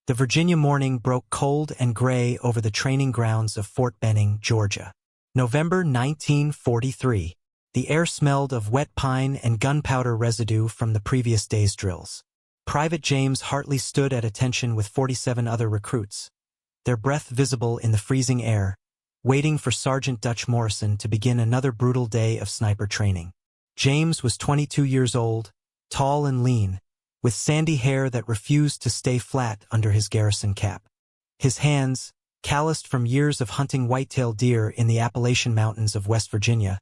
The Virginia morning broke cold and gray over the training grounds of Fort Benning, Georgia. November 1943. The air smelled of wet pine and gunpowder residue from the previous day's drills. Private James Hartley stood at attention with 47 other recruits, their breath visible in the freezing air, waiting for Sergeant Dutch Morrison to begin another brutal day of sniper training. James was 22 years old, tall and lean, with sandy hair that refused to stay flat under his garrison cap. His hands, calloused from years of hunting white-tailed deer in the Appalachian Mountains of West Virginia,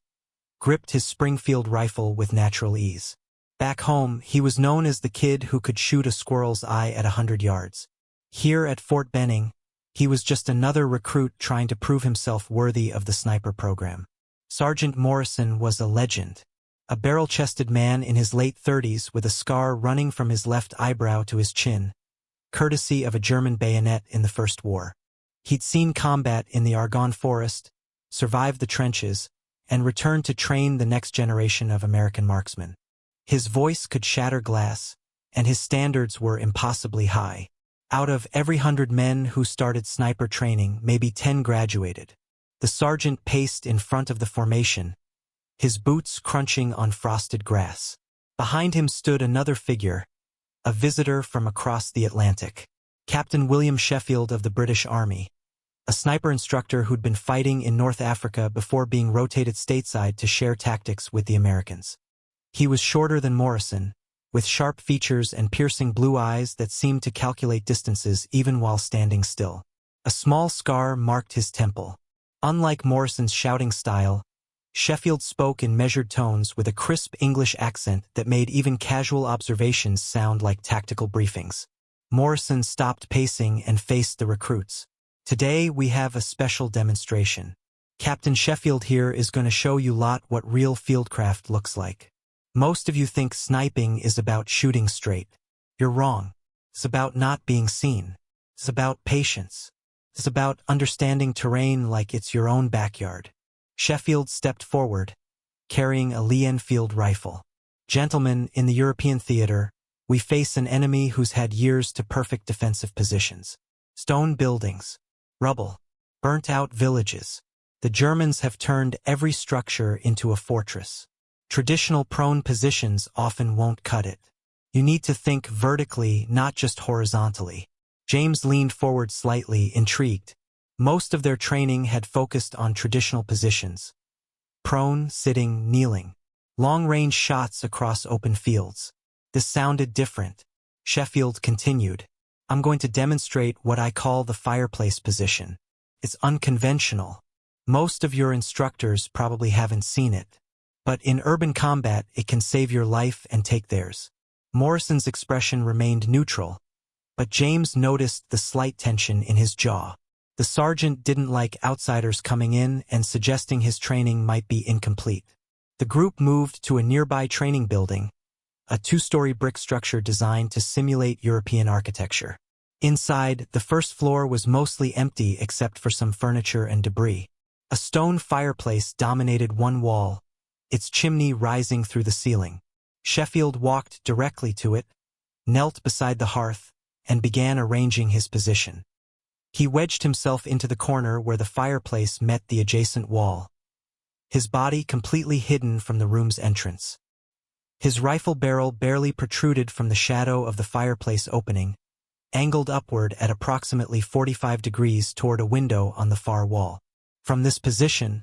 gripped his Springfield rifle with natural ease. Back home, he was known as the kid who could shoot a squirrel's eye at 100 yards. Here at Fort Benning, he was just another recruit trying to prove himself worthy of the sniper program. Sergeant Morrison was a legend. A barrel-chested man in his late 30s with a scar running from his left eyebrow to his chin, courtesy of a German bayonet in the First War. He'd seen combat in the Argonne Forest, survived the trenches, and returned to train the next generation of American marksmen. His voice could shatter glass, and his standards were impossibly high. Out of every 100 men who started sniper training, maybe 10 graduated. The sergeant paced in front of the formation, his boots crunching on frosted grass. Behind him stood another figure, a visitor from across the Atlantic. Captain William Sheffield of the British Army, a sniper instructor who'd been fighting in North Africa before being rotated stateside to share tactics with the Americans. He was shorter than Morrison, with sharp features and piercing blue eyes that seemed to calculate distances even while standing still. A small scar marked his temple. Unlike Morrison's shouting style, Sheffield spoke in measured tones with a crisp English accent that made even casual observations sound like tactical briefings. Morrison stopped pacing and faced the recruits. Today we have a special demonstration. Captain Sheffield here is going to show you lot what real fieldcraft looks like. Most of you think sniping is about shooting straight. You're wrong. It's about not being seen. It's about patience. It's about understanding terrain like it's your own backyard. Sheffield stepped forward, carrying a Lee Enfield rifle. Gentlemen, in the European theater, we face an enemy who's had years to perfect defensive positions. Stone buildings, rubble, burnt-out villages. The Germans have turned every structure into a fortress. Traditional prone positions often won't cut it. You need to think vertically, not just horizontally. James leaned forward slightly, intrigued. Most of their training had focused on traditional positions. Prone, sitting, kneeling. Long-range shots across open fields. This sounded different. Sheffield continued. I'm going to demonstrate what I call the fireplace position. It's unconventional. Most of your instructors probably haven't seen it. But in urban combat, it can save your life and take theirs. Morrison's expression remained neutral, but James noticed the slight tension in his jaw. The sergeant didn't like outsiders coming in and suggesting his training might be incomplete. The group moved to a nearby training building, a 2-story brick structure designed to simulate European architecture. Inside, the first floor was mostly empty except for some furniture and debris. A stone fireplace dominated one wall, its chimney rising through the ceiling. Sheffield walked directly to it, knelt beside the hearth, and began arranging his position. He wedged himself into the corner where the fireplace met the adjacent wall, his body completely hidden from the room's entrance. His rifle barrel barely protruded from the shadow of the fireplace opening, angled upward at approximately 45 degrees toward a window on the far wall. From this position,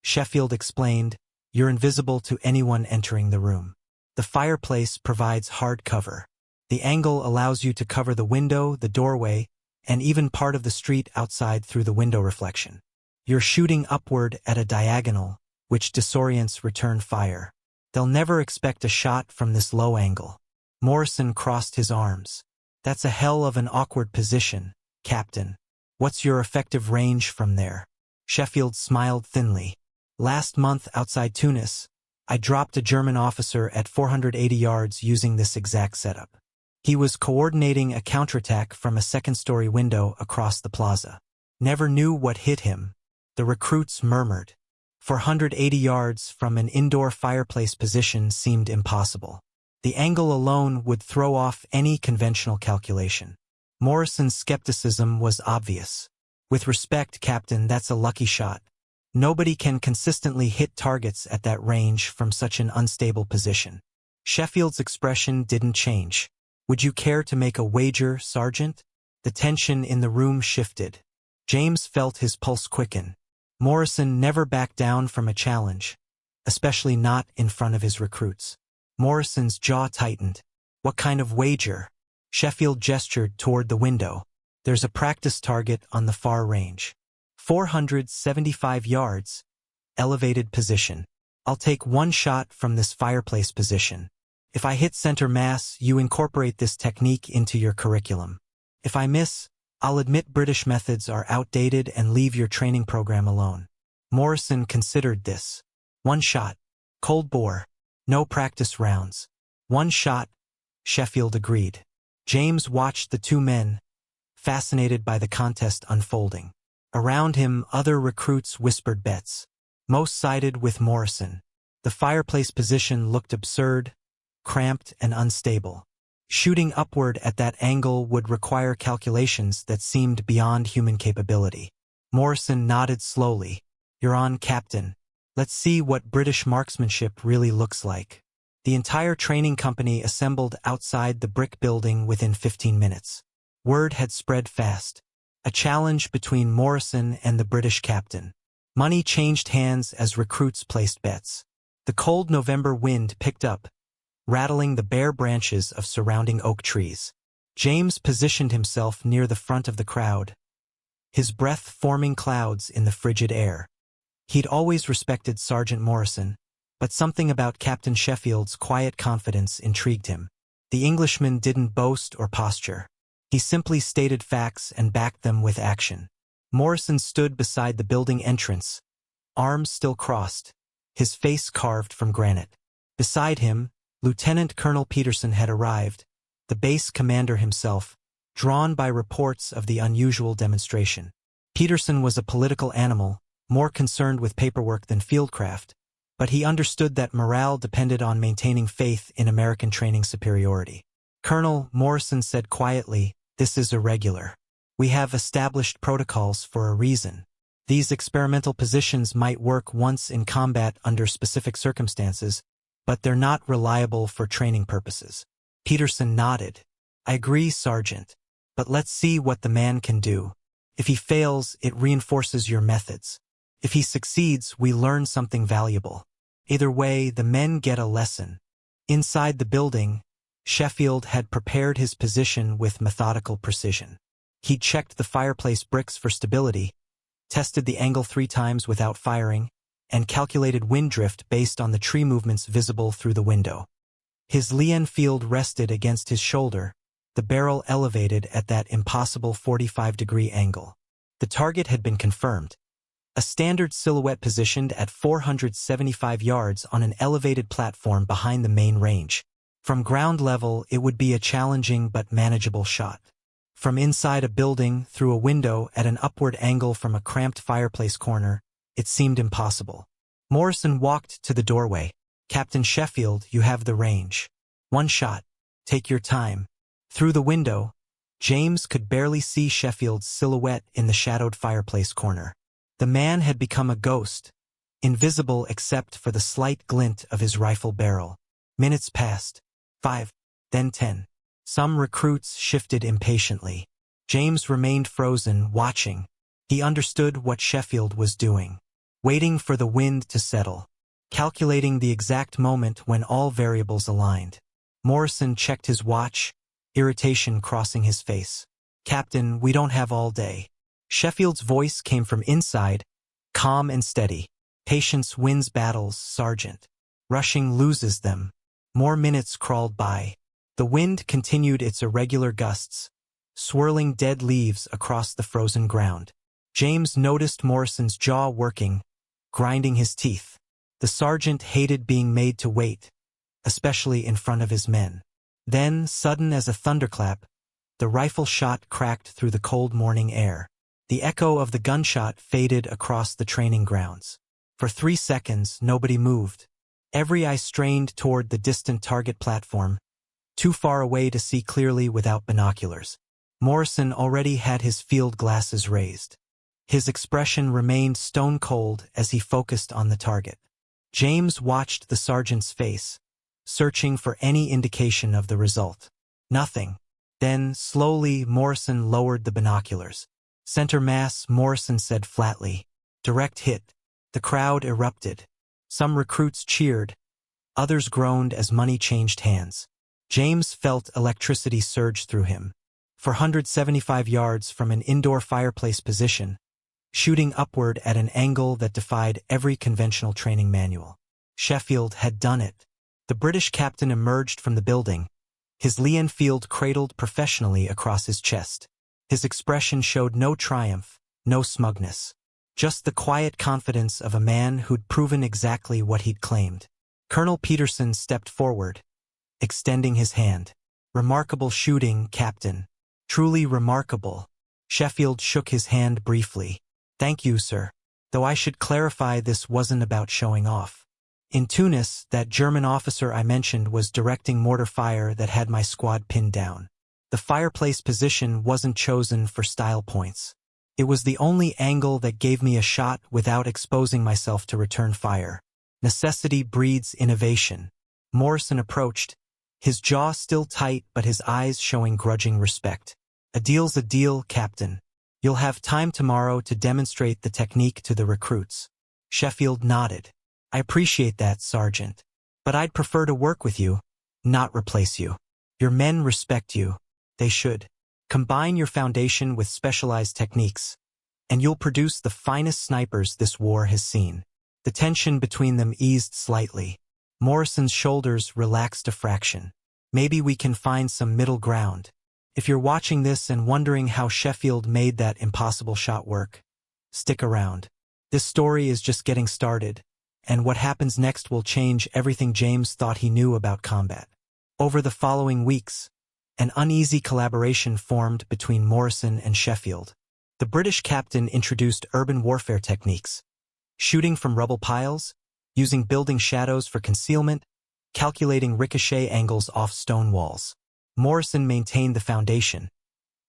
Sheffield explained, you're invisible to anyone entering the room. The fireplace provides hard cover. The angle allows you to cover the window, the doorway, and even part of the street outside through the window reflection. You're shooting upward at a diagonal, which disorients return fire. They'll never expect a shot from this low angle. Morrison crossed his arms. That's a hell of an awkward position, Captain. What's your effective range from there? Sheffield smiled thinly. Last month outside Tunis, I dropped a German officer at 480 yards using this exact setup. He was coordinating a counterattack from a second-story window across the plaza. Never knew what hit him, the recruits murmured. 480 yards from an indoor fireplace position seemed impossible. The angle alone would throw off any conventional calculation. Morrison's skepticism was obvious. With respect, Captain, that's a lucky shot. Nobody can consistently hit targets at that range from such an unstable position. Sheffield's expression didn't change. Would you care to make a wager, Sergeant? The tension in the room shifted. James felt his pulse quicken. Morrison never backed down from a challenge, especially not in front of his recruits. Morrison's jaw tightened. What kind of wager? Sheffield gestured toward the window. There's a practice target on the far range. 475 yards. Elevated position. I'll take one shot from this fireplace position. If I hit center mass, you incorporate this technique into your curriculum. If I miss, I'll admit British methods are outdated and leave your training program alone. Morrison considered this. One shot. Cold bore. No practice rounds. One shot. Sheffield agreed. James watched the two men, fascinated by the contest unfolding. Around him, other recruits whispered bets. Most sided with Morrison. The fireplace position looked absurd, cramped and unstable. Shooting upward at that angle would require calculations that seemed beyond human capability. Morrison nodded slowly. You're on, Captain. Let's see what British marksmanship really looks like. The entire training company assembled outside the brick building within 15 minutes. Word had spread fast. A challenge between Morrison and the British captain. Money changed hands as recruits placed bets. The cold November wind picked up, rattling the bare branches of surrounding oak trees. James positioned himself near the front of the crowd, his breath forming clouds in the frigid air. He'd always respected Sergeant Morrison, but something about Captain Sheffield's quiet confidence intrigued him. The Englishman didn't boast or posture. He simply stated facts and backed them with action. Morrison stood beside the building entrance, arms still crossed, his face carved from granite. Beside him, Lieutenant Colonel Peterson had arrived, the base commander himself, drawn by reports of the unusual demonstration. Peterson was a political animal, more concerned with paperwork than fieldcraft, but he understood that morale depended on maintaining faith in American training superiority. Colonel, Morrison said quietly, this is irregular. We have established protocols for a reason. These experimental positions might work once in combat under specific circumstances, but they're not reliable for training purposes. Peterson nodded. I agree, Sergeant. But let's see what the man can do. If he fails, it reinforces your methods. If he succeeds, we learn something valuable. Either way, the men get a lesson. Inside the building, Sheffield had prepared his position with methodical precision. He checked the fireplace bricks for stability, tested the angle 3 times without firing, and calculated wind drift based on the tree movements visible through the window. His Lee Enfield rested against his shoulder, the barrel elevated at that impossible 45-degree angle. The target had been confirmed. A standard silhouette positioned at 475 yards on an elevated platform behind the main range. From ground level, it would be a challenging but manageable shot. From inside a building, through a window at an upward angle from a cramped fireplace corner, it seemed impossible. Morrison walked to the doorway. Captain Sheffield, you have the range. One shot. Take your time. Through the window, James could barely see Sheffield's silhouette in the shadowed fireplace corner. The man had become a ghost, invisible except for the slight glint of his rifle barrel. Minutes passed. 5, then 10. Some recruits shifted impatiently. James remained frozen, watching. He understood what Sheffield was doing. Waiting for the wind to settle. Calculating the exact moment when all variables aligned. Morrison checked his watch, irritation crossing his face. Captain, we don't have all day. Sheffield's voice came from inside, calm and steady. Patience wins battles, Sergeant. Rushing loses them. More minutes crawled by. The wind continued its irregular gusts, swirling dead leaves across the frozen ground. James noticed Morrison's jaw working, grinding his teeth. The sergeant hated being made to wait, especially in front of his men. Then, sudden as a thunderclap, the rifle shot cracked through the cold morning air. The echo of the gunshot faded across the training grounds. For 3 seconds, nobody moved. Every eye strained toward the distant target platform, too far away to see clearly without binoculars. Morrison already had his field glasses raised. His expression remained stone-cold as he focused on the target. James watched the sergeant's face, searching for any indication of the result. Nothing. Then, slowly, Morrison lowered the binoculars. "Center mass," Morrison said flatly. "Direct hit." The crowd erupted. Some recruits cheered. Others groaned as money changed hands. James felt electricity surge through him. 475 yards from an indoor fireplace position, shooting upward at an angle that defied every conventional training manual. Sheffield had done it. The British captain emerged from the building, his Lee Enfield cradled professionally across his chest. His expression showed no triumph, no smugness. Just the quiet confidence of a man who'd proven exactly what he'd claimed. Colonel Peterson stepped forward, extending his hand. "Remarkable shooting, Captain. Truly remarkable." Sheffield shook his hand briefly. "Thank you, sir. Though I should clarify this wasn't about showing off. In Tunis, that German officer I mentioned was directing mortar fire that had my squad pinned down. The fireplace position wasn't chosen for style points. It was the only angle that gave me a shot without exposing myself to return fire. Necessity breeds innovation." Morrison approached, his jaw still tight but his eyes showing grudging respect. "A deal's a deal, Captain. You'll have time tomorrow to demonstrate the technique to the recruits." Sheffield nodded. "I appreciate that, Sergeant. But I'd prefer to work with you, not replace you. Your men respect you. They should. Combine your foundation with specialized techniques, and you'll produce the finest snipers this war has seen." The tension between them eased slightly. Morrison's shoulders relaxed a fraction. "Maybe we can find some middle ground. If you're watching this and wondering how Sheffield made that impossible shot work, stick around. This story is just getting started, and what happens next will change everything James thought he knew about combat." Over the following weeks, an uneasy collaboration formed between Morrison and Sheffield. The British captain introduced urban warfare techniques, shooting from rubble piles, using building shadows for concealment, calculating ricochet angles off stone walls. Morrison maintained the foundation: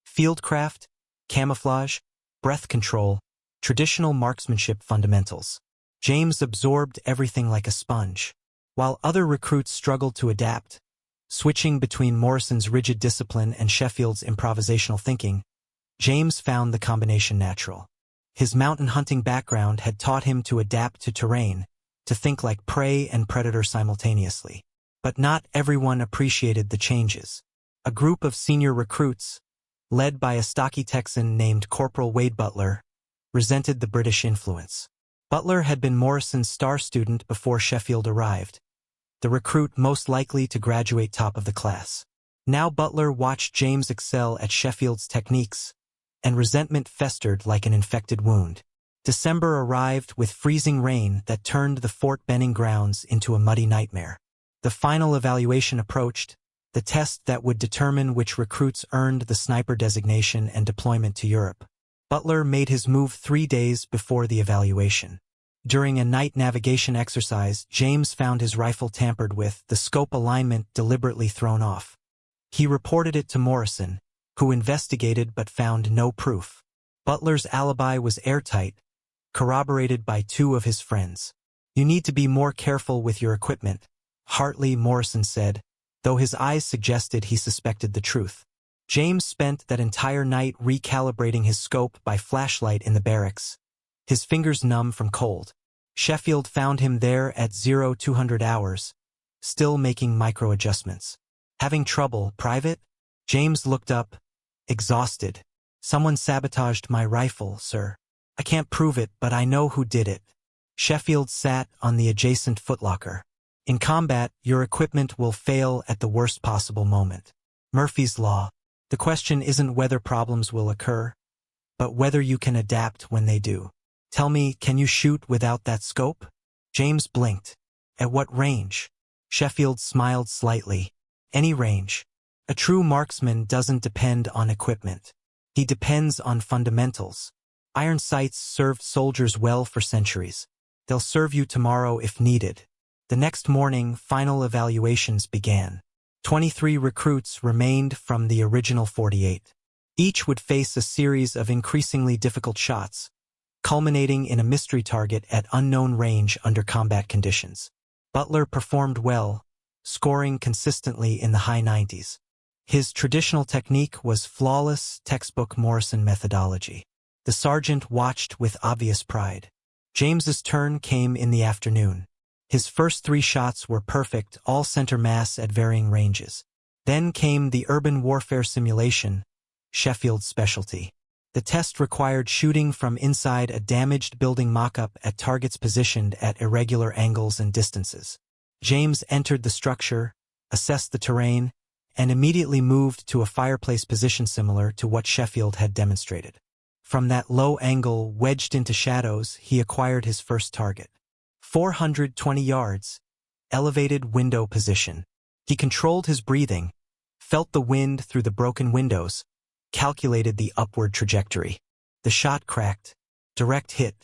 fieldcraft, camouflage, breath control, traditional marksmanship fundamentals. James absorbed everything like a sponge. While other recruits struggled to adapt, switching between Morrison's rigid discipline and Sheffield's improvisational thinking, James found the combination natural. His mountain hunting background had taught him to adapt to terrain, to think like prey and predator simultaneously. But not everyone appreciated the changes. A group of senior recruits, led by a stocky Texan named Corporal Wade Butler, resented the British influence. Butler had been Morrison's star student before Sheffield arrived, the recruit most likely to graduate top of the class. Now Butler watched James excel at Sheffield's techniques, and resentment festered like an infected wound. December arrived with freezing rain that turned the Fort Benning grounds into a muddy nightmare. The final evaluation approached, the test that would determine which recruits earned the sniper designation and deployment to Europe. Butler made his move 3 days before the evaluation. During a night navigation exercise, James found his rifle tampered with, the scope alignment deliberately thrown off. He reported it to Morrison, who investigated but found no proof. Butler's alibi was airtight, corroborated by 2 of his friends. "You need to be more careful with your equipment," Hartley, Morrison said, though his eyes suggested he suspected the truth. James spent that entire night recalibrating his scope by flashlight in the barracks, his fingers numb from cold. Sheffield found him there at 0200 hours, still making micro-adjustments. "Having trouble, Private?" James looked up, exhausted. "Someone sabotaged my rifle, sir. I can't prove it, but I know who did it." Sheffield sat on the adjacent footlocker. "In combat, your equipment will fail at the worst possible moment. Murphy's Law. The question isn't whether problems will occur, but whether you can adapt when they do. Tell me, can you shoot without that scope?" James blinked. "At what range?" Sheffield smiled slightly. "Any range. A true marksman doesn't depend on equipment. He depends on fundamentals. Iron sights served soldiers well for centuries. They'll serve you tomorrow if needed." The next morning, final evaluations began. 23 recruits remained from the original 48. Each would face a series of increasingly difficult shots, culminating in a mystery target at unknown range under combat conditions. Butler performed well, scoring consistently in the high 90s. His traditional technique was flawless textbook Morrison methodology. The sergeant watched with obvious pride. James's turn came in the afternoon. His first 3 shots were perfect, all center mass at varying ranges. Then came the urban warfare simulation, Sheffield's specialty. The test required shooting from inside a damaged building mock-up at targets positioned at irregular angles and distances. James entered the structure, assessed the terrain, and immediately moved to a fireplace position similar to what Sheffield had demonstrated. From that low angle wedged into shadows, he acquired his first target. 420 yards, elevated window position. He controlled his breathing, felt the wind through the broken windows, calculated the upward trajectory. The shot cracked. Direct hit.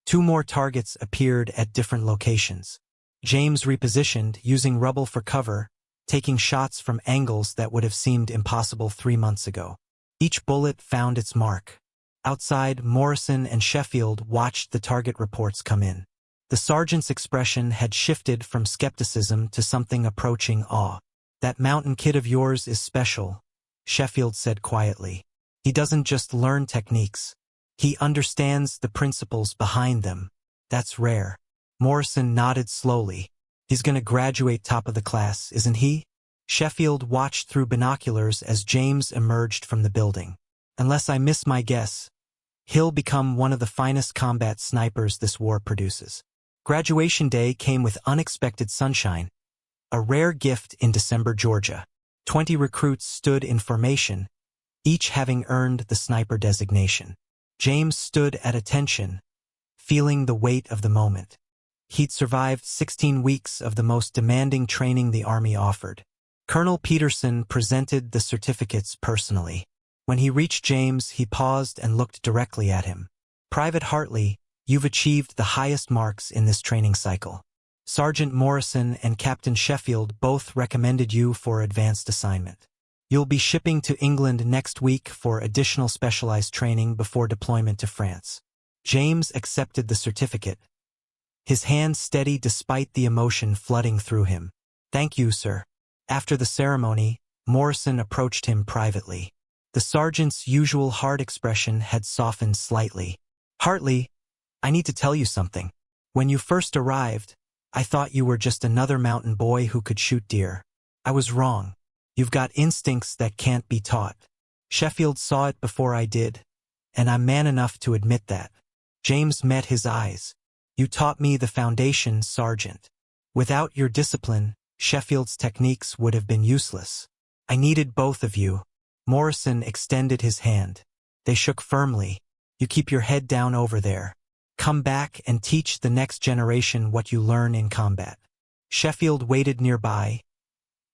2 more targets appeared at different locations. James repositioned, using rubble for cover, taking shots from angles that would have seemed impossible 3 months ago. Each bullet found its mark. Outside, Morrison and Sheffield watched the target reports come in. The sergeant's expression had shifted from skepticism to something approaching awe. "That mountain kid of yours is special," Sheffield said quietly. "He doesn't just learn techniques. He understands the principles behind them. That's rare." Morrison nodded slowly. "He's gonna graduate top of the class, isn't he?" Sheffield watched through binoculars as James emerged from the building. "Unless I miss my guess, he'll become one of the finest combat snipers this war produces." Graduation day came with unexpected sunshine, a rare gift in December, Georgia. 20 recruits stood in formation, each having earned the sniper designation. James stood at attention, feeling the weight of the moment. He'd survived 16 weeks of the most demanding training the Army offered. Colonel Peterson presented the certificates personally. When he reached James, he paused and looked directly at him. "Private Hartley, you've achieved the highest marks in this training cycle. Sergeant Morrison and Captain Sheffield both recommended you for advanced assignment. You'll be shipping to England next week for additional specialized training before deployment to France." James accepted the certificate, his hand steady despite the emotion flooding through him. "Thank you, sir." After the ceremony, Morrison approached him privately. The sergeant's usual hard expression had softened slightly. "Hartley, I need to tell you something. When you first arrived, I thought you were just another mountain boy who could shoot deer. I was wrong. You've got instincts that can't be taught. Sheffield saw it before I did, and I'm man enough to admit that." James met his eyes. "You taught me the foundation, Sergeant. Without your discipline, Sheffield's techniques would have been useless. I needed both of you." Morrison extended his hand. They shook firmly. "You keep your head down over there. Come back and teach the next generation what you learn in combat." Sheffield waited nearby,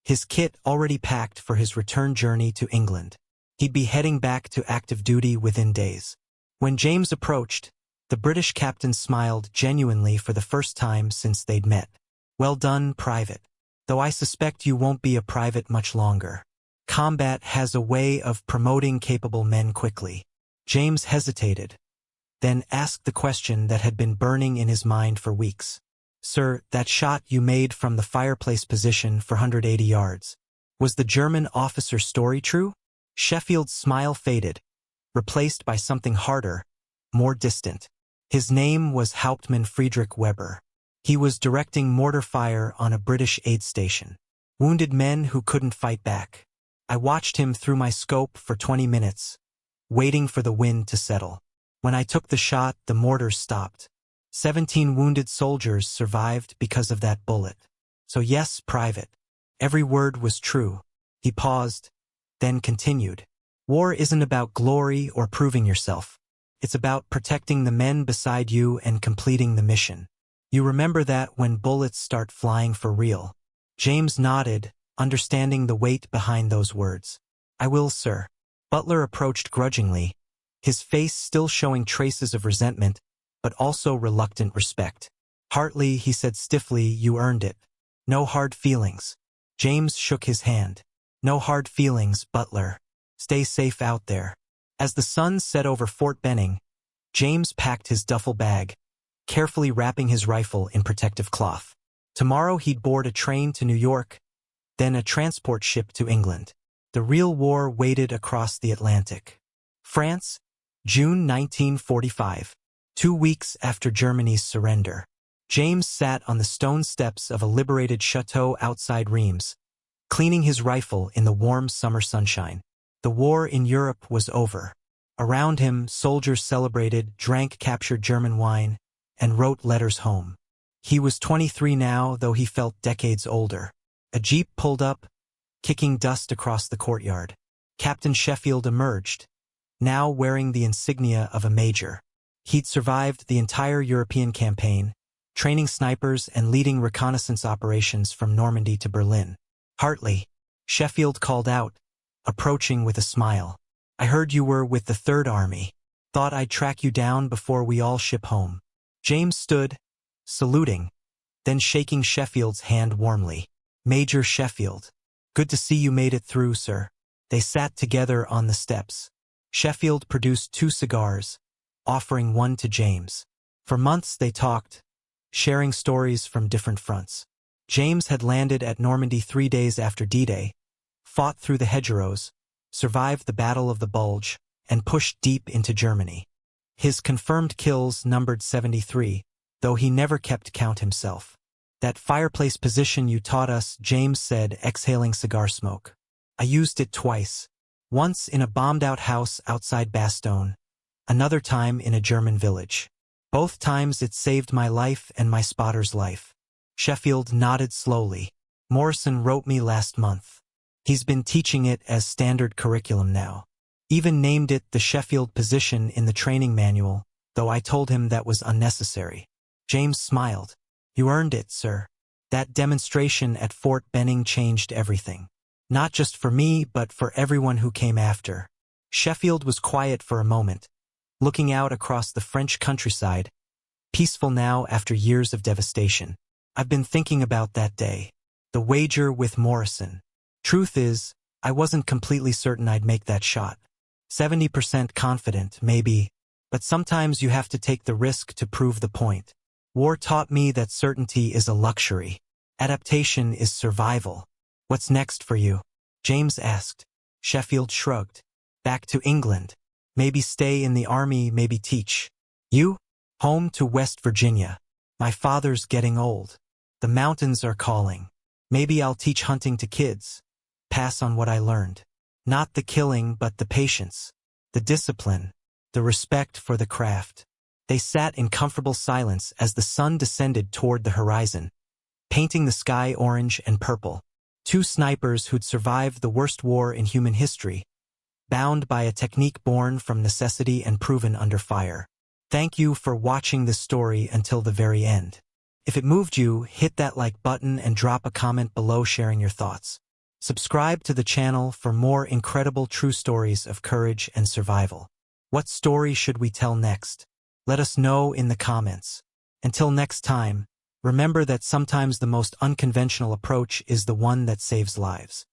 his kit already packed for his return journey to England. He'd be heading back to active duty within days. When James approached, the British captain smiled genuinely for the first time since they'd met. "Well done, Private. Though I suspect you won't be a private much longer. Combat has a way of promoting capable men quickly." James hesitated, then asked the question that had been burning in his mind for weeks. "Sir, that shot you made from the fireplace position for 180 yards, was the German officer's story true?" Sheffield's smile faded, replaced by something harder, more distant. His name was Hauptmann Friedrich Weber. He was directing mortar fire on a British aid station. Wounded men who couldn't fight back. I watched him through my scope for 20 minutes, waiting for the wind to settle. When I took the shot, the mortars stopped. 17 wounded soldiers survived because of that bullet. So yes, Private. Every word was true. He paused, then continued. War isn't about glory or proving yourself. It's about protecting the men beside you and completing the mission. You remember that when bullets start flying for real. James nodded, understanding the weight behind those words. I will, sir. Butler approached grudgingly, his face still showing traces of resentment, but also reluctant respect. Hartley, he said stiffly, you earned it. No hard feelings. James shook his hand. No hard feelings, Butler. Stay safe out there. As the sun set over Fort Benning, James packed his duffel bag, carefully wrapping his rifle in protective cloth. Tomorrow he'd board a train to New York, then a transport ship to England. The real war waited across the Atlantic. France, June 1945. 2 weeks after Germany's surrender. James sat on the stone steps of a liberated chateau outside Reims, cleaning his rifle in the warm summer sunshine. The war in Europe was over. Around him, soldiers celebrated, drank captured German wine, and wrote letters home. He was 23 now, though he felt decades older. A jeep pulled up, kicking dust across the courtyard. Captain Sheffield emerged, now wearing the insignia of a major. He'd survived the entire European campaign, training snipers and leading reconnaissance operations from Normandy to Berlin. "Hartley," Sheffield called out, approaching with a smile. "I heard you were with the Third Army. Thought I'd track you down before we all ship home." James stood, saluting, then shaking Sheffield's hand warmly. "Major Sheffield. Good to see you made it through, sir." They sat together on the steps. Sheffield produced 2 cigars, offering one to James. For months they talked, sharing stories from different fronts. James had landed at Normandy 3 days after D-Day, fought through the hedgerows, survived the Battle of the Bulge, and pushed deep into Germany. His confirmed kills numbered 73, though he never kept count himself. "That fireplace position you taught us," James said, exhaling cigar smoke. "I used it twice. Once in a bombed-out house outside Bastogne, another time in a German village. Both times it saved my life and my spotter's life." Sheffield nodded slowly. "Morrison wrote me last month. He's been teaching it as standard curriculum now. Even named it the Sheffield position in the training manual, though I told him that was unnecessary." James smiled. "You earned it, sir. That demonstration at Fort Benning changed everything. Not just for me, but for everyone who came after." Sheffield was quiet for a moment, looking out across the French countryside, peaceful now after years of devastation. "I've been thinking about that day. The wager with Morrison. Truth is, I wasn't completely certain I'd make that shot. 70% confident, maybe, but sometimes you have to take the risk to prove the point. War taught me that certainty is a luxury. Adaptation is survival." "What's next for you?" James asked. Sheffield shrugged. "Back to England. Maybe stay in the army, maybe teach." "You?" "Home to West Virginia. My father's getting old. The mountains are calling. Maybe I'll teach hunting to kids. Pass on what I learned. Not the killing, but the patience, the discipline, the respect for the craft." They sat in comfortable silence as the sun descended toward the horizon, painting the sky orange and purple. 2 snipers who'd survived the worst war in human history, bound by a technique born from necessity and proven under fire. Thank you for watching this story until the very end. If it moved you, hit that like button and drop a comment below sharing your thoughts. Subscribe to the channel for more incredible true stories of courage and survival. What story should we tell next? Let us know in the comments. Until next time, remember that sometimes the most unconventional approach is the one that saves lives.